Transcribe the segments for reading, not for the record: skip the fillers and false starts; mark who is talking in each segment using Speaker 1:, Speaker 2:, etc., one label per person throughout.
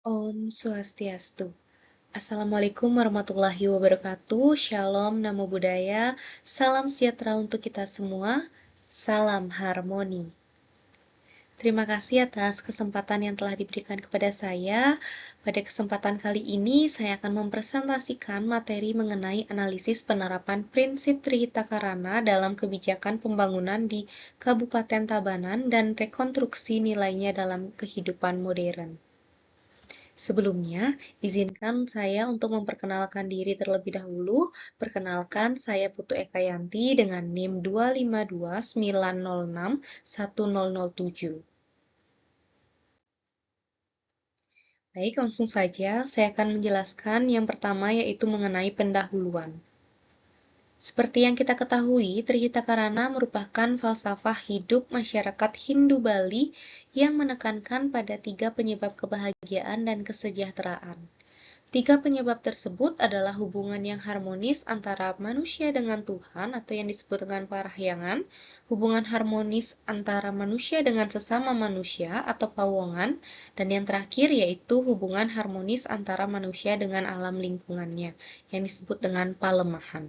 Speaker 1: Om Swastiastu. Assalamualaikum warahmatullahi wabarakatuh. Shalom, Namo Buddhaya. Salam sejahtera untuk kita semua. Salam harmoni. Terima kasih atas kesempatan yang telah diberikan kepada saya. Pada kesempatan kali ini, saya akan mempresentasikan materi mengenai analisis penerapan prinsip Trihitakarana dalam kebijakan pembangunan di Kabupaten Tabanan dan rekonstruksi nilainya dalam kehidupan modern. Sebelumnya, izinkan saya untuk memperkenalkan diri terlebih dahulu. Perkenalkan, saya Putu Ekayanti dengan NIM 252906107. Baik, langsung saja saya akan menjelaskan yang pertama yaitu mengenai pendahuluan. Seperti yang kita ketahui, Trihitakarana merupakan falsafah hidup masyarakat Hindu Bali yang menekankan pada 3 penyebab kebahagiaan dan kesejahteraan. 3 penyebab tersebut adalah hubungan yang harmonis antara manusia dengan Tuhan atau yang disebut dengan parahyangan, hubungan harmonis antara manusia dengan sesama manusia atau pawongan, dan yang terakhir yaitu hubungan harmonis antara manusia dengan alam lingkungannya yang disebut dengan palemahan.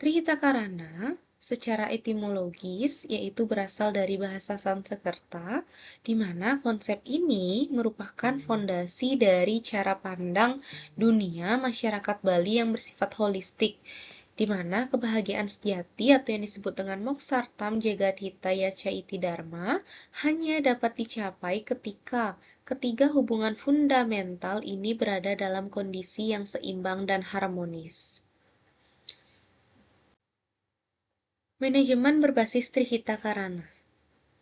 Speaker 1: Trihitakarana secara etimologis yaitu berasal dari bahasa Sanskerta, di mana konsep ini merupakan fondasi dari cara pandang dunia masyarakat Bali yang bersifat holistik, di mana kebahagiaan sejati atau yang disebut dengan Moksartam Jagadhita Yaca Iti Dharma hanya dapat dicapai ketika ketiga hubungan fundamental ini berada dalam kondisi yang seimbang dan harmonis. Manajemen berbasis Trihitakarana.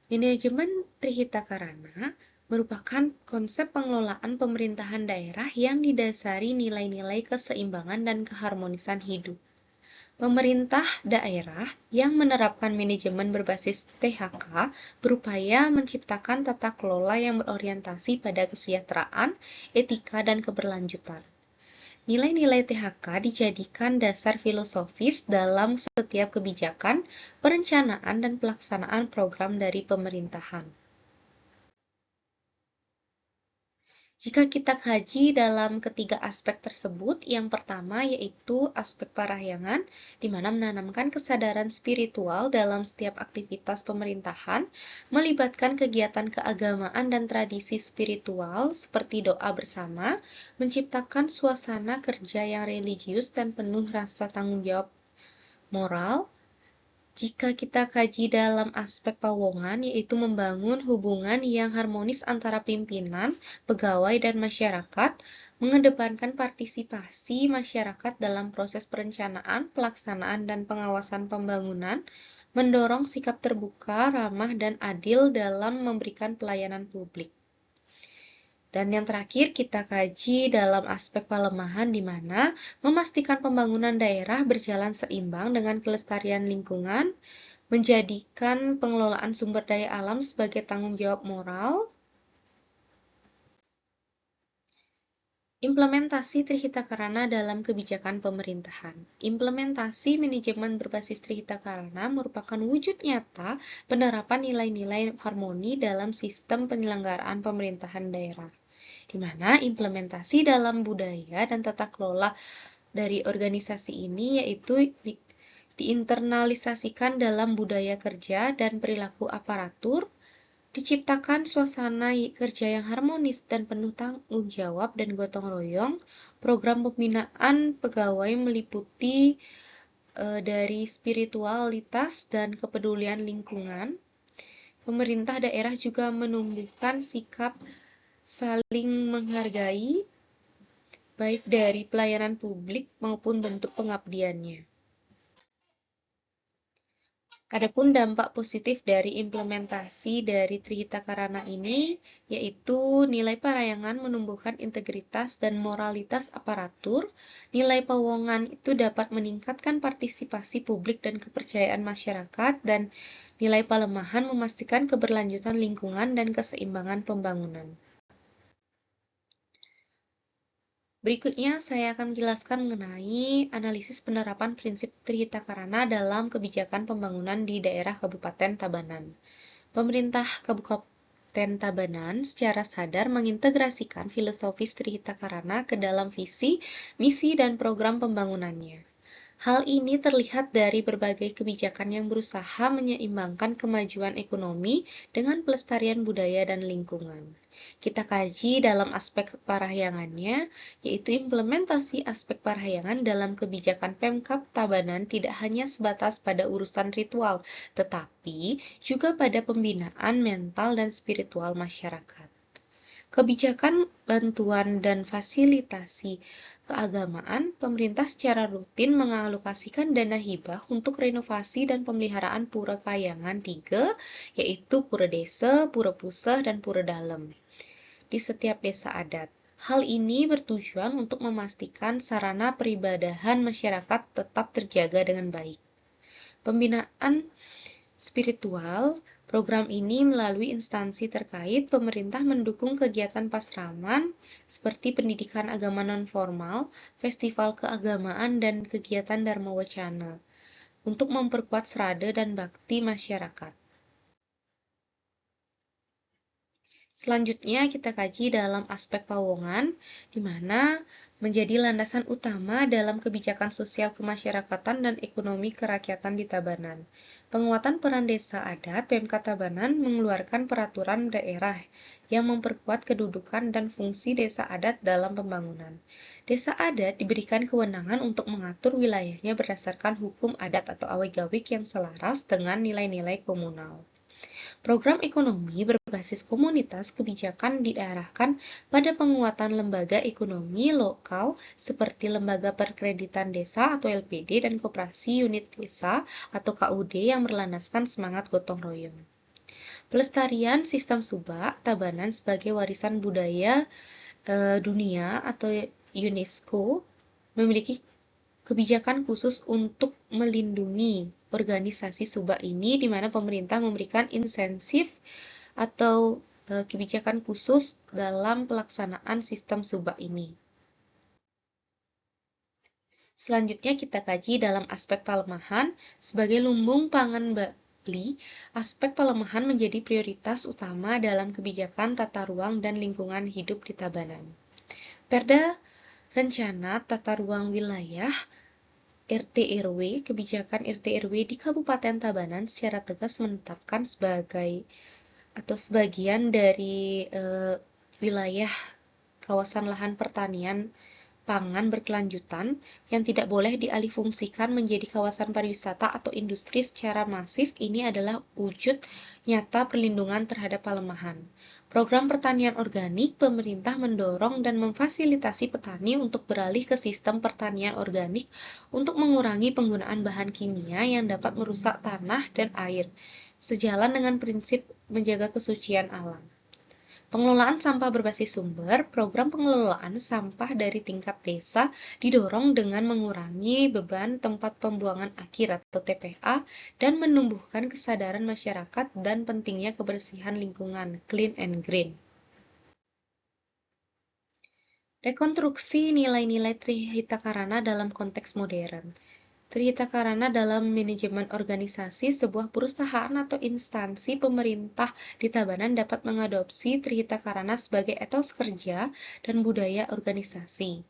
Speaker 1: Manajemen Trihitakarana merupakan konsep pengelolaan pemerintahan daerah yang didasari nilai-nilai keseimbangan dan keharmonisan hidup. Pemerintah daerah yang menerapkan manajemen berbasis THK berupaya menciptakan tata kelola yang berorientasi pada kesejahteraan, etika, dan keberlanjutan. Nilai-nilai THK dijadikan dasar filosofis dalam setiap kebijakan, perencanaan, dan pelaksanaan program dari pemerintahan. Jika kita kaji dalam ketiga aspek tersebut, yang pertama yaitu aspek parahyangan, di mana menanamkan kesadaran spiritual dalam setiap aktivitas pemerintahan, melibatkan kegiatan keagamaan dan tradisi spiritual seperti doa bersama, menciptakan suasana kerja yang religius dan penuh rasa tanggung jawab moral. Jika kita kaji dalam aspek pawongan, yaitu membangun hubungan yang harmonis antara pimpinan, pegawai, dan masyarakat, mengedepankan partisipasi masyarakat dalam proses perencanaan, pelaksanaan, dan pengawasan pembangunan, mendorong sikap terbuka, ramah, dan adil dalam memberikan pelayanan publik. Dan yang terakhir kita kaji dalam aspek palemahan di mana memastikan pembangunan daerah berjalan seimbang dengan kelestarian lingkungan, menjadikan pengelolaan sumber daya alam sebagai tanggung jawab moral. Implementasi Trihitakarana dalam kebijakan pemerintahan. Implementasi manajemen berbasis Trihitakarana merupakan wujud nyata penerapan nilai-nilai harmoni dalam sistem penyelenggaraan pemerintahan daerah, di mana implementasi dalam budaya dan tata kelola dari organisasi ini yaitu diinternalisasikan dalam budaya kerja dan perilaku aparatur, diciptakan suasana kerja yang harmonis dan penuh tanggung jawab dan gotong royong. Program pembinaan pegawai meliputi dari spiritualitas dan kepedulian lingkungan. Pemerintah daerah juga menumbuhkan sikap saling menghargai, baik dari pelayanan publik maupun bentuk pengabdiannya. Adapun dampak positif dari implementasi dari Trihitakarana ini, yaitu nilai parahyangan menumbuhkan integritas dan moralitas aparatur, nilai pawongan itu dapat meningkatkan partisipasi publik dan kepercayaan masyarakat, dan nilai palemahan memastikan keberlanjutan lingkungan dan keseimbangan pembangunan. Berikutnya, saya akan menjelaskan mengenai analisis penerapan prinsip Trihitakarana dalam kebijakan pembangunan di daerah Kabupaten Tabanan. Pemerintah Kabupaten Tabanan secara sadar mengintegrasikan filosofi Trihita ke dalam visi, misi, dan program pembangunannya. Hal ini terlihat dari berbagai kebijakan yang berusaha menyeimbangkan kemajuan ekonomi dengan pelestarian budaya dan lingkungan. Kita kaji dalam aspek parahyangannya, yaitu implementasi aspek parahyangan dalam kebijakan Pemkab Tabanan tidak hanya sebatas pada urusan ritual, tetapi juga pada pembinaan mental dan spiritual masyarakat. Kebijakan bantuan dan fasilitasi keagamaan, pemerintah secara rutin mengalokasikan dana hibah untuk renovasi dan pemeliharaan pura Kayangan 3, yaitu Pura Desa, Pura Puseh, dan Pura Dalem, di setiap desa adat. Hal ini bertujuan untuk memastikan sarana peribadahan masyarakat tetap terjaga dengan baik. Pembinaan spiritual, program ini melalui instansi terkait, pemerintah mendukung kegiatan pasraman seperti pendidikan agama non-formal, festival keagamaan, dan kegiatan Dharma Wacana untuk memperkuat serada dan bakti masyarakat. Selanjutnya kita kaji dalam aspek pawongan, di mana menjadi landasan utama dalam kebijakan sosial kemasyarakatan dan ekonomi kerakyatan di Tabanan. Penguatan peran desa adat, Pemkab Tabanan mengeluarkan peraturan daerah yang memperkuat kedudukan dan fungsi desa adat dalam pembangunan. Desa adat diberikan kewenangan untuk mengatur wilayahnya berdasarkan hukum adat atau awik-gawik yang selaras dengan nilai-nilai komunal. Program ekonomi berbasis komunitas kebijakan diarahkan pada penguatan lembaga ekonomi lokal seperti Lembaga Perkreditan Desa atau LPD dan Koperasi Unit Desa atau KUD yang berlandaskan semangat gotong royong. Pelestarian sistem subak Tabanan sebagai warisan budaya dunia atau UNESCO memiliki kebijakan khusus untuk melindungi organisasi subak ini, di mana pemerintah memberikan insentif atau kebijakan khusus dalam pelaksanaan sistem subak ini. Selanjutnya kita kaji dalam aspek pelemahan. Sebagai lumbung pangan Bali, aspek pelemahan menjadi prioritas utama dalam kebijakan tata ruang dan lingkungan hidup di Tabanan. Perda Rencana Tata Ruang Wilayah RT/RW, kebijakan RT/RW di Kabupaten Tabanan secara tegas menetapkan sebagian dari wilayah kawasan lahan pertanian pangan berkelanjutan yang tidak boleh dialihfungsikan menjadi kawasan pariwisata atau industri secara masif. Ini adalah wujud nyata perlindungan terhadap pelemahan. Program pertanian organik, pemerintah mendorong dan memfasilitasi petani untuk beralih ke sistem pertanian organik untuk mengurangi penggunaan bahan kimia yang dapat merusak tanah dan air, sejalan dengan prinsip menjaga kesucian alam. Pengelolaan sampah berbasis sumber, program pengelolaan sampah dari tingkat desa didorong dengan mengurangi beban tempat pembuangan akhir atau TPA dan menumbuhkan kesadaran masyarakat dan pentingnya kebersihan lingkungan, clean and green. Rekonstruksi nilai-nilai Trihita dalam konteks modern. Trihita dalam manajemen organisasi, sebuah perusahaan atau instansi pemerintah di Tabanan dapat mengadopsi Trihita sebagai etos kerja dan budaya organisasi.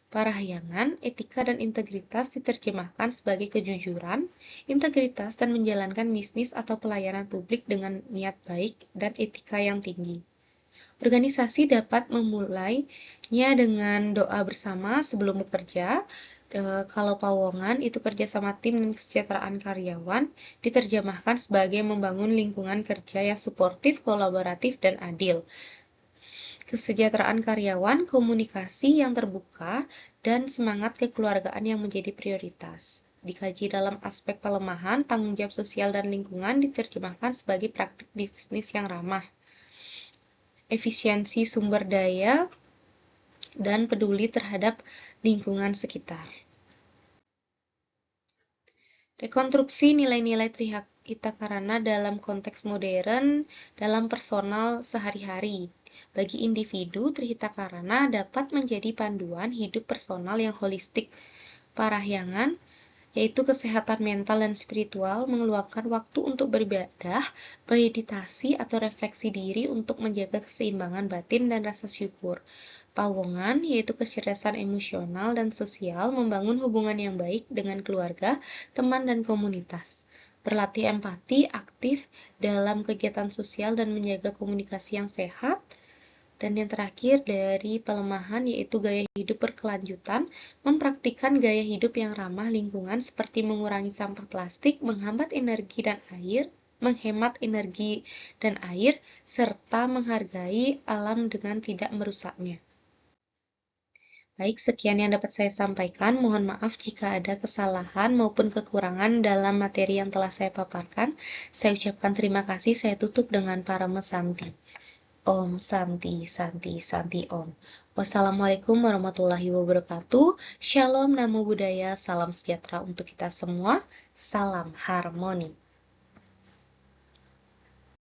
Speaker 1: Parahyangan, etika dan integritas diterjemahkan sebagai kejujuran, integritas dan menjalankan bisnis atau pelayanan publik dengan niat baik dan etika yang tinggi. Organisasi dapat memulainya dengan doa bersama sebelum bekerja. Kalau pawongan itu kerjasama tim dan kesejahteraan karyawan, diterjemahkan sebagai membangun lingkungan kerja yang suportif, kolaboratif, dan adil. Kesejahteraan karyawan, komunikasi yang terbuka, dan semangat kekeluargaan yang menjadi prioritas. Dikaji dalam aspek pelemahan, tanggung jawab sosial dan lingkungan diterjemahkan sebagai praktik bisnis yang ramah, efisiensi sumber daya, dan peduli terhadap lingkungan sekitar. Rekonstruksi nilai-nilai Trihita dalam konteks modern dalam personal sehari-hari. Bagi individu, Trihita dapat menjadi panduan hidup personal yang holistik. Parahyangan yaitu kesehatan mental dan spiritual, mengeluangkan waktu untuk beribadah, meditasi, atau refleksi diri untuk menjaga keseimbangan batin dan rasa syukur. Pawongan, yaitu kecerdasan emosional dan sosial, membangun hubungan yang baik dengan keluarga, teman, dan komunitas. Berlatih empati, aktif dalam kegiatan sosial, dan menjaga komunikasi yang sehat. Dan yang terakhir dari pelemahan yaitu gaya hidup berkelanjutan, mempraktikkan gaya hidup yang ramah lingkungan seperti mengurangi sampah plastik, menghemat energi dan air, serta menghargai alam dengan tidak merusaknya. Baik, sekian yang dapat saya sampaikan. Mohon maaf jika ada kesalahan maupun kekurangan dalam materi yang telah saya paparkan. Saya ucapkan terima kasih. Saya tutup dengan Parama Santi. Om Santi, Santi, Santi Om. Wassalamualaikum warahmatullahi wabarakatuh. Shalom, Namo Buddhaya, salam sejahtera untuk kita semua. Salam harmoni.